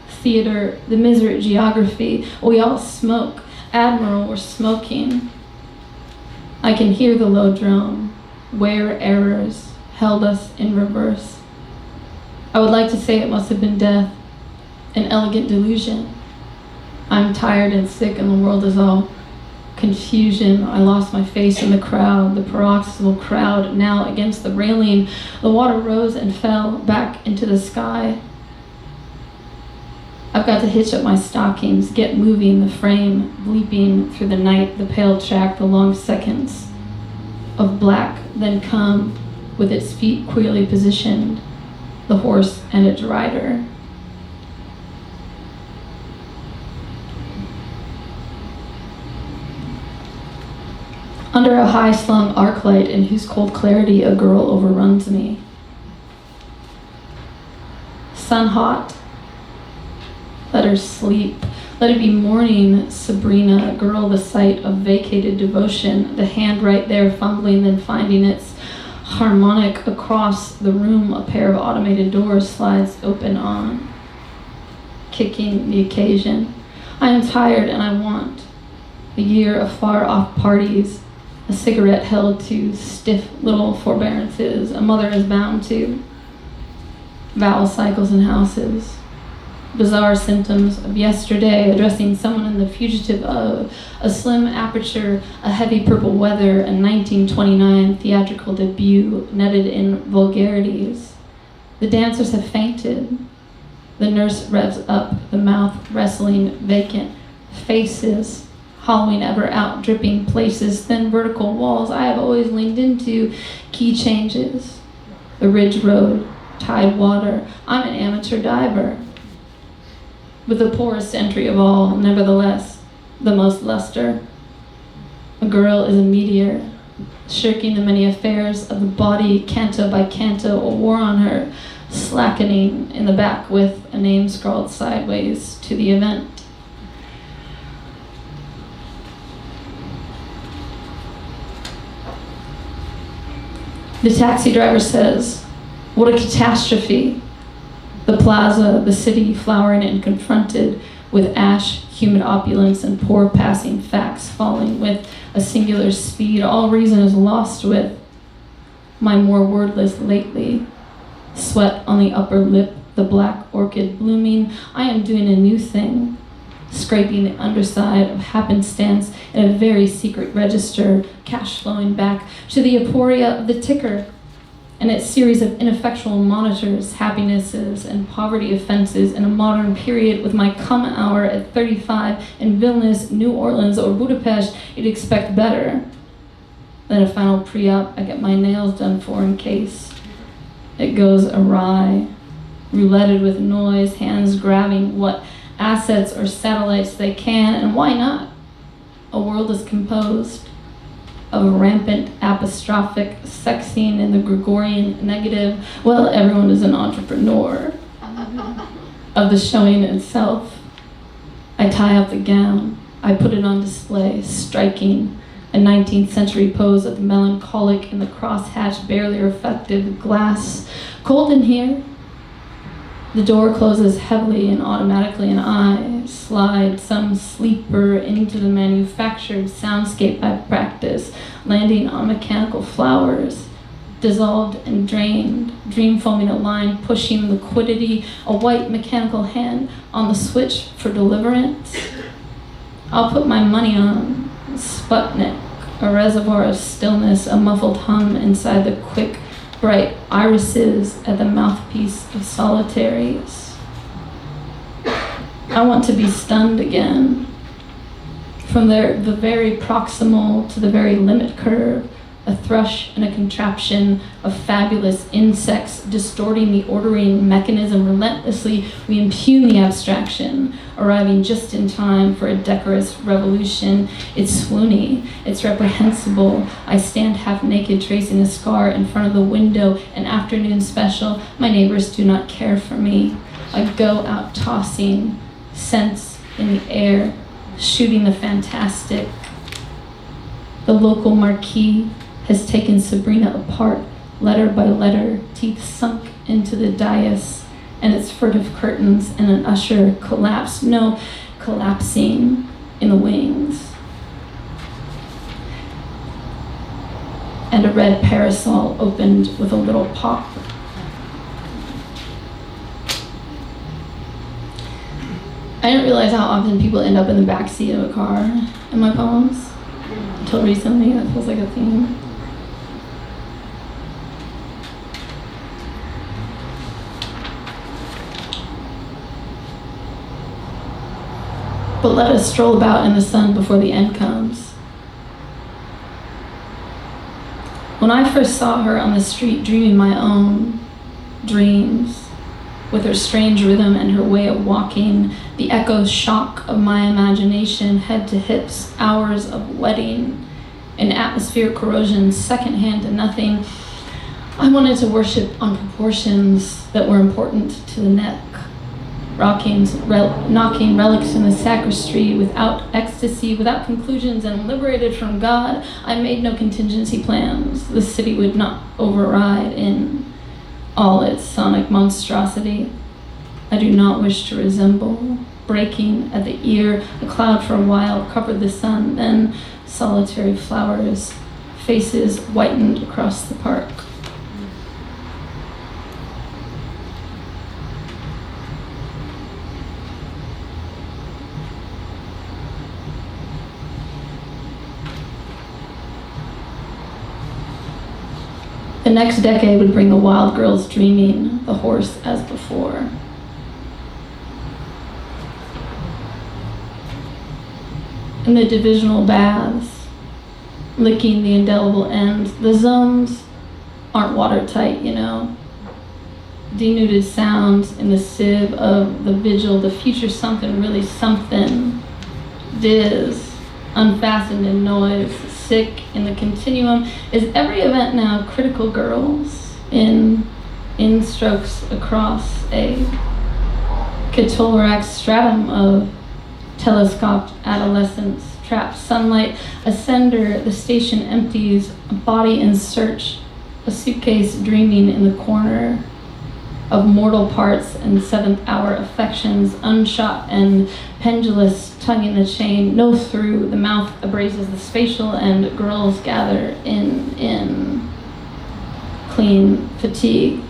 theater, the miserate geography. We all smoke. Admiral, we're smoking. I can hear the low drone, where errors held us in reverse. I would like to say it must have been death, an elegant delusion. I'm tired and sick and the world is all Confusion. I lost my face in the crowd, the paroxysmal crowd, now against the railing. The water rose and fell back into the sky. I've got to hitch up my stockings, get moving, the frame bleeping through the night, the pale track, the long seconds of black, then come with its feet queerly positioned, the horse and its rider. Under a high-slung arc light in whose cold clarity a girl overruns me. Sun hot. Let her sleep. Let it be morning, Sabrina, girl, the sight of vacated devotion, the hand right there fumbling, then finding its harmonic across the room. A pair of automated doors slides open on, kicking the occasion. I am tired and I want a year of far-off parties, a cigarette held to stiff little forbearances a mother is bound to, vowel cycles in houses, bizarre symptoms of yesterday, addressing someone in the fugitive of, a slim aperture, a heavy purple weather, a 1929 theatrical debut netted in vulgarities. The dancers have fainted. The nurse revs up, the mouth wrestling vacant, faces hollowing ever out, dripping places, thin vertical walls I have always leaned into, key changes. The ridge road, tide water. I'm an amateur diver. With the poorest entry of all, nevertheless, the most luster. A girl is a meteor, shirking the many affairs of the body, canto by canto, a war on her, slackening in the back with a name scrawled sideways to the event. The taxi driver says, "What a catastrophe." The plaza, the city flowering and confronted with ash, humid opulence, and poor passing facts falling with a singular speed. All reason is lost with my more wordless lately. Sweat on the upper lip, the black orchid blooming. I am doing a new thing, scraping the underside of happenstance in a very secret register, cash flowing back to the aporia of the ticker and its series of ineffectual monitors, happinesses, and poverty offenses in a modern period. With my come hour at 35 in Vilnius, New Orleans, or Budapest, you'd expect better. Then a final pre-op, I get my nails done for in case it goes awry. Rouletted with noise, hands grabbing what assets or satellites they can, and why not? A world is composed of a rampant apostrophic sexing in the Gregorian negative. Well, everyone is an entrepreneur of the showing itself. I tie up the gown. I put it on display, striking a 19th century pose of the melancholic in the crosshatch, barely reflective glass. Cold in here. The door closes heavily and automatically, and I slide some sleeper into the manufactured soundscape I practice, landing on mechanical flowers, dissolved and drained, dream foaming a line, pushing liquidity, a white mechanical hand on the switch for deliverance. I'll put my money on Sputnik, a reservoir of stillness, a muffled hum inside the quick, bright irises at the mouthpiece of solitaries. I want to be stunned again. From the very proximal to the very limit curve, a thrush and a contraption of fabulous insects distorting the ordering mechanism relentlessly. We impugn the abstraction, arriving just in time for a decorous revolution. It's swoony, it's reprehensible. I stand half naked, tracing a scar in front of the window, an afternoon special. My neighbors do not care for me. I go out tossing, scents in the air, shooting the fantastic. The local marquee has taken Sabrina apart, letter by letter, teeth sunk into the dais, and its furtive curtains, and an usher collapsing in the wings. And a red parasol opened with a little pop. I didn't realize how often people end up in the backseat of a car in my poems. until recently. That feels like a theme. But let us stroll about in the sun before the end comes. When I first saw her on the street dreaming my own dreams, with her strange rhythm and her way of walking, the echo shock of my imagination, head to hips, hours of wedding, and atmospheric corrosion, secondhand to nothing, I wanted to worship on proportions that were important to the neck. Knocking relics in the sacristy without ecstasy, without conclusions, and liberated from God, I made no contingency plans. The city would not override in all its sonic monstrosity. I do not wish to resemble, breaking at the ear, a cloud for a while covered the sun, then solitary flowers, faces whitened across the park. The next decade would bring the wild girls dreaming, the horse as before. In the divisional baths, licking the indelible ends, the zones aren't watertight, you know. Denuded sounds in the sieve of the vigil, the future something, really something. Diz, unfastened in noise, sick in the continuum. Is every event now critical girls in strokes across a Kettlerak stratum of telescoped adolescence, trapped sunlight, a sender, the station empties, a body in search, a suitcase dreaming in the corner of mortal parts and seventh hour affections, unshot and pendulous, tugging the chain, no through, the mouth abrases the spatial, and girls gather in clean fatigue,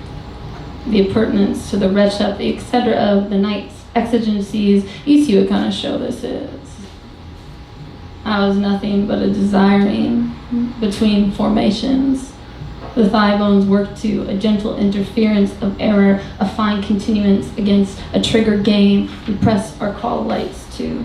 the appurtenance to the wretch up, the etc. of the night's exigencies. You see what kind of show this is. I was nothing but a desiring between formations. The thigh bones work to a gentle interference of error, a fine continuance against a trigger game. We press our crawl lights to.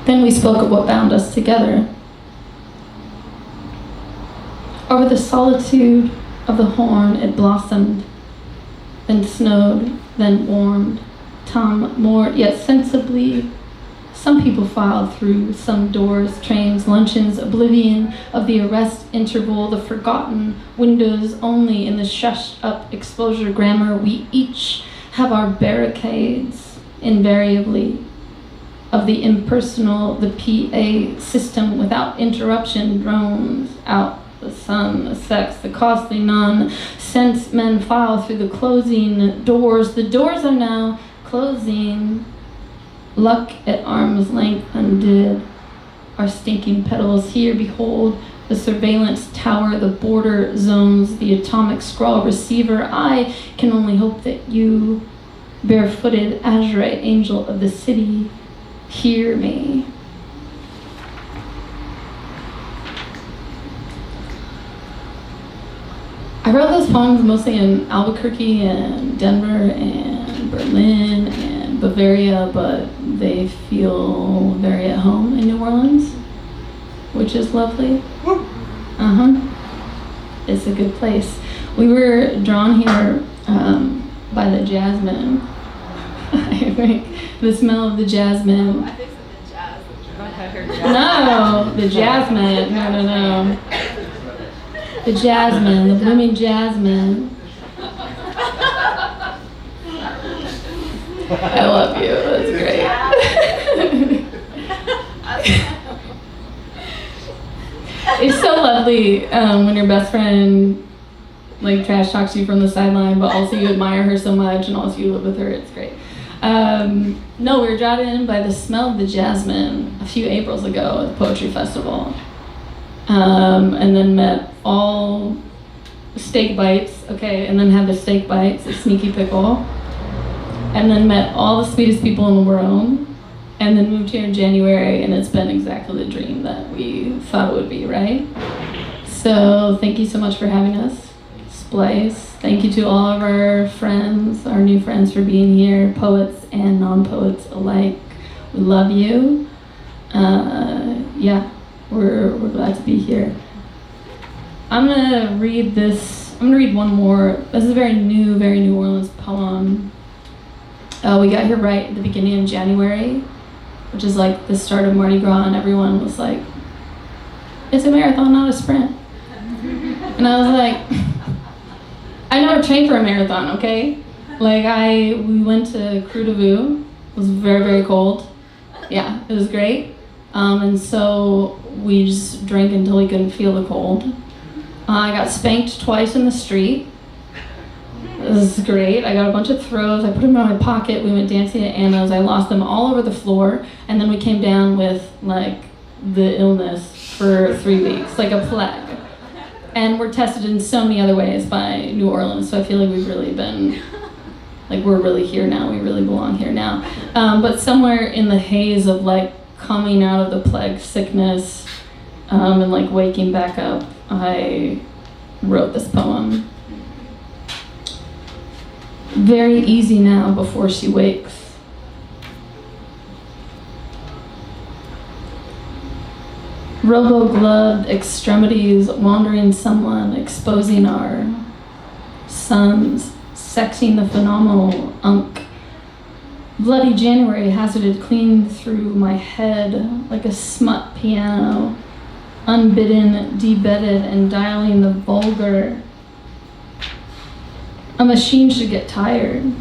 Then we spoke of what bound us together. Over the solitude of the horn it blossomed, then snowed, then warmed. Tom moored, yet sensibly. Some people filed through some doors, trains, luncheons, oblivion of the arrest interval, the forgotten windows only in the shushed-up exposure grammar. We each have our barricades, invariably, of the impersonal, the PA system without interruption drones out. The sun, the sex, the costly non-sense men file through the closing doors. The doors are now closing. Luck at arm's length undid. Our stinking petals here, behold, the surveillance tower, the border zones, the atomic scrawl receiver. I can only hope that you, barefooted azurite angel of the city, hear me. I wrote those poems mostly in Albuquerque and Denver and Berlin and Bavaria, but they feel very at home in New Orleans, which is lovely. It's a good place. We were drawn here by the jasmine. I think the smell of the jasmine. I think it's the jazz. I heard jazz. No, the jasmine. No. The jasmine, the blooming jasmine. I love you. That's great. It's so lovely when your best friend like trash talks you from the sideline, but also you admire her so much, and also you live with her. It's great. No, we were drawn in by the smell of the jasmine a few Aprils ago at the Poetry Festival. and then met all steak bites, okay, and then had the steak bites, a sneaky pickle, and then met all the sweetest people in the world, and then moved here in January, and it's been exactly the dream that we thought it would be, right? So thank you so much for having us, Splice. Thank you to all of our friends, our new friends, for being here, poets and non-poets alike. We love you. Yeah, we're glad to be here. I'm gonna read one more. This is a very New Orleans poem. We got here right at the beginning of January, which is like the start of Mardi Gras, and everyone was like, it's a marathon, not a sprint. And I was like, I never trained for a marathon, okay? Like we went to Crew de Vue. It was very, very cold. Yeah, it was great. And so we just drank until we couldn't feel the cold. I got spanked twice in the street. This is great. I got a bunch of throws. I put them in my pocket. We went dancing at Anna's. I lost them all over the floor. And then we came down with like the illness for 3 weeks, like a plague. And we're tested in so many other ways by New Orleans. So I feel like we've really been, like we're really here now. We really belong here now. But somewhere in the haze of like coming out of the plague sickness and like waking back up, I wrote this poem. Very easy now before she wakes. Robo-gloved extremities, wandering someone, exposing our sons, sexing the phenomenal unk. Bloody January hazarded clean through my head like a smut piano, unbidden, debedded, and dialing the vulgar. A machine should get tired.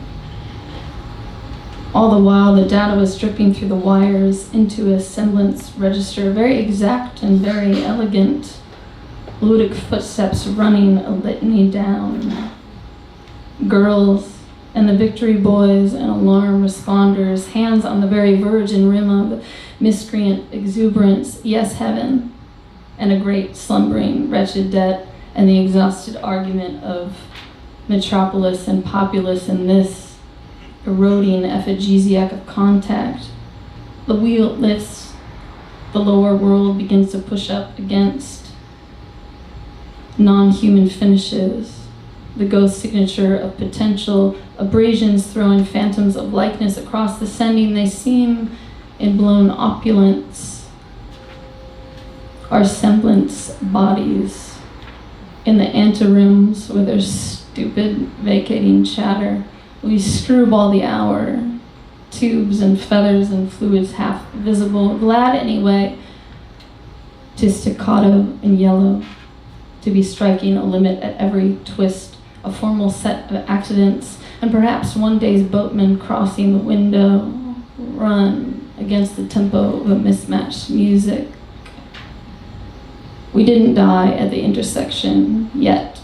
All the while, the data was dripping through the wires into a semblance register, very exact and very elegant. Ludic footsteps running a litany down. Girls and the victory boys and alarm responders, hands on the very virgin rim of miscreant exuberance, yes, heaven, and a great slumbering wretched debt, and the exhausted argument of metropolis and populace in this eroding ephesiac of contact. The wheel lifts, the lower world begins to push up against non-human finishes, the ghost signature of potential, abrasions throwing phantoms of likeness across the sending. They seem in blown opulence, our semblance bodies in the anterooms with their stupid vacating chatter. We screwball the hour, tubes and feathers and fluids half visible, glad anyway to staccato and yellow, to be striking a limit at every twist, a formal set of accidents, and perhaps one day's boatman crossing the window, run against the tempo of a mismatched music. We didn't die at the intersection yet,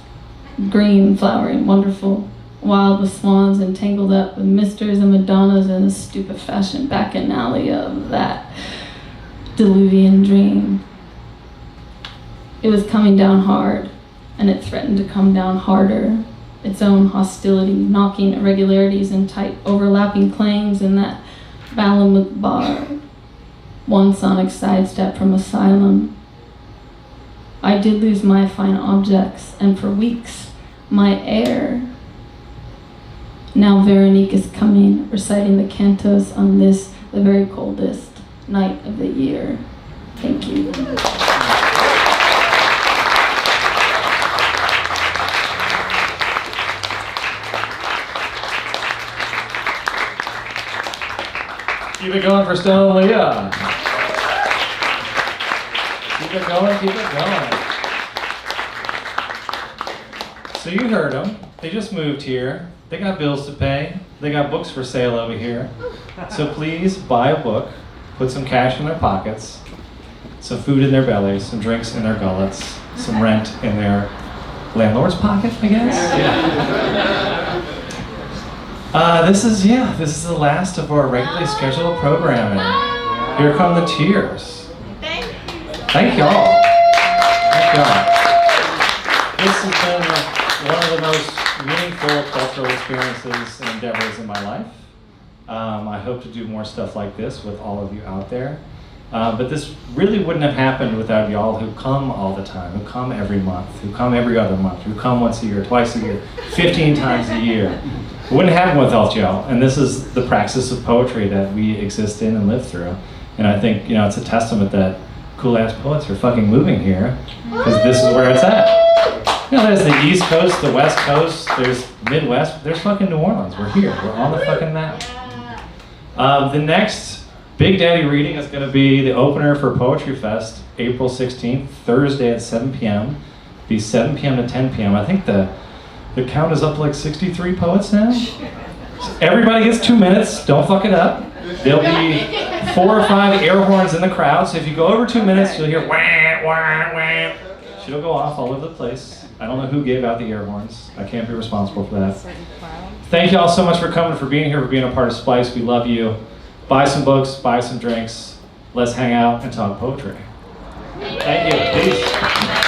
green, flowering, wonderful, wild with swans entangled up with misters and madonnas in the stupefaction bacchanale of that diluvian dream. It was coming down hard, and it threatened to come down harder, its own hostility, knocking irregularities and tight overlapping clangs in that Balamut bar, one sonic sidestep from asylum. I did lose my fine objects, and for weeks, my air. Now Veronique is coming, reciting the cantos on this, the very coldest night of the year. Thank you. Keep it going for Stella and Leah. Keep it going, keep it going. So you heard them. They just moved here. They got bills to pay. They got books for sale over here. So please buy a book, put some cash in their pockets, some food in their bellies, some drinks in their gullets, some rent in their landlord's pocket, I guess? Yeah. This is the last of our regularly scheduled programming. Here come the tears. Thank y'all. job. This has been one of the most meaningful cultural experiences and endeavors in my life. I hope to do more stuff like this with all of you out there. But this really wouldn't have happened without y'all who come all the time, who come every month, who come every other month, who come once a year, twice a year, 15 times a year. It wouldn't happen without y'all. And this is the praxis of poetry that we exist in and live through. And I think, it's a testament that cool-ass poets are fucking moving here, because this is where it's at. There's the East Coast, the West Coast, there's Midwest, there's fucking New Orleans. We're here, we're on the fucking map. The next Big Daddy reading is going to be the opener for Poetry Fest, April 16th, Thursday at 7 p.m. Be 7 p.m. to 10 p.m. I think the count is up to like 63 poets now. So everybody gets 2 minutes, don't fuck it up. There'll be 4 or 5 air horns in the crowd, so if you go over 2 minutes, you'll hear wah, wah, wah. It'll go off all over the place. I don't know who gave out the air horns. I can't be responsible for that. Thank you all so much for coming, for being here, for being a part of Splice. We love you. Buy some books, buy some drinks. Let's hang out and talk poetry. Thank you. Peace.